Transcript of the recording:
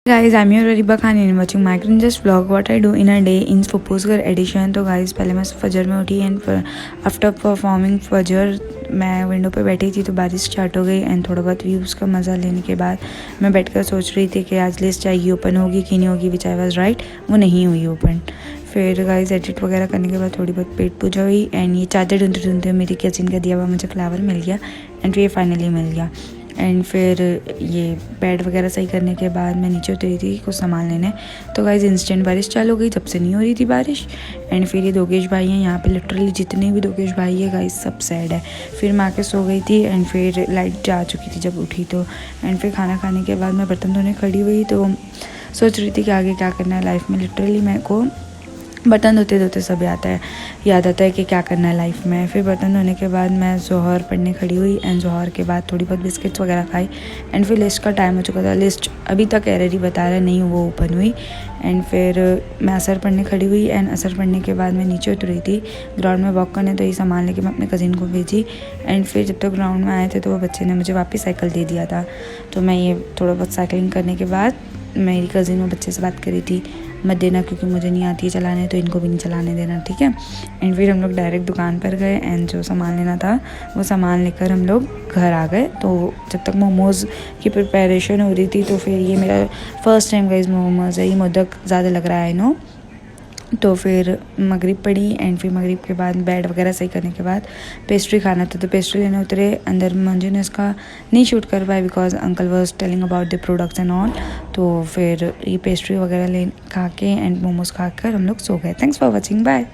Guys, I'm your Riba Khan and watching my just vlog what I do in a day in Fupusgar edition। तो guys पहले मैं फजर में उठी and after performing फजर मैं विंडो पे बैठी थी तो बारिश स्टार्ट हो गई एंड थोड़ा बहुत व्यूज़ का मज़ा लेने के बाद मैं बैठकर सोच रही थी कि आज लिस्ट आएगी ओपन होगी कि नहीं होगी, विच आई वाज राइट, वो नहीं हुई ओपन। फिर गाइस एडिट वगैरह करने के बाद थोड़ी बहुत पेट पूजा हुई एंड ये चार्जर ढूंढते ढूंढते मेरी किचन का दिया हुआ मुझे फ्लावर मिल गया एंड ये फाइनली मिल गया। एंड फिर ये बेड वगैरह सही करने के बाद मैं नीचे उतरी थी कुछ सामान लेने, तो गाइस इंस्टेंट बारिश चालू हो गई, जब से नहीं हो रही थी बारिश। एंड फिर ये दोगेश भाई हैं यहाँ पे, लिटरली जितने भी दोगेश भाई है गाइस सब सैड है। फिर मैं आके सो गई थी एंड फिर लाइट जा चुकी थी जब उठी तो। एंड फिर खाना खाने के बाद मैं बर्तन धोने खड़ी हुई तो सोच रही थी कि आगे क्या करना है लाइफ में। लिटरली मेरे को बर्तन धोते धोते सब याद आता है कि क्या करना है लाइफ में। फिर बर्तन धोने के बाद मैं जोहर पढ़ने खड़ी हुई एंड जोहर के बाद थोड़ी बहुत बिस्किट्स वगैरह खाई एंड फिर लिस्ट का टाइम हो चुका था। लिस्ट अभी तक एरर बता रहा है, नहीं वो ओपन हुई। एंड फिर मैं असर पढ़ने खड़ी हुई एंड असर पढ़ने के बाद मैं नीचे उतरी थी ग्राउंड में वॉक करने, तो ये सामान लेके मैं अपने कज़िन को भेजी। एंड फिर जब तक ग्राउंड में आए थे तो वो बच्चे ने मुझे वापस साइकिल दे दिया था, तो मैं ये थोड़ा बहुत साइकिलिंग करने के बाद मेरी कज़िन वो बच्चे से बात करी थी मत देना क्योंकि मुझे नहीं आती है चलाने, तो इनको भी नहीं चलाने देना, ठीक है। एंड फिर हम लोग डायरेक्ट दुकान पर गए एंड जो सामान लेना था वो सामान लेकर हम लोग घर आ गए। तो जब तक मोमोज़ की प्रिपरेशन हो रही थी तो फिर ये मेरा फर्स्ट टाइम गाइस मोमोज़ है, ये मोदक ज़्यादा लग रहा है नो। तो फिर मगरिब पड़ी एंड फिर मगरिब के बाद बेड वगैरह सही करने के बाद पेस्ट्री खाना था तो पेस्ट्री लेने उतरे। अंदर मंजू ने इसका नहीं शूट कर पाया because uncle was telling about the products and all. तो फिर ये पेस्ट्री वगैरह ले खा के एंड मोमोज खा कर हम लोग सो गए। Thanks for watching, bye.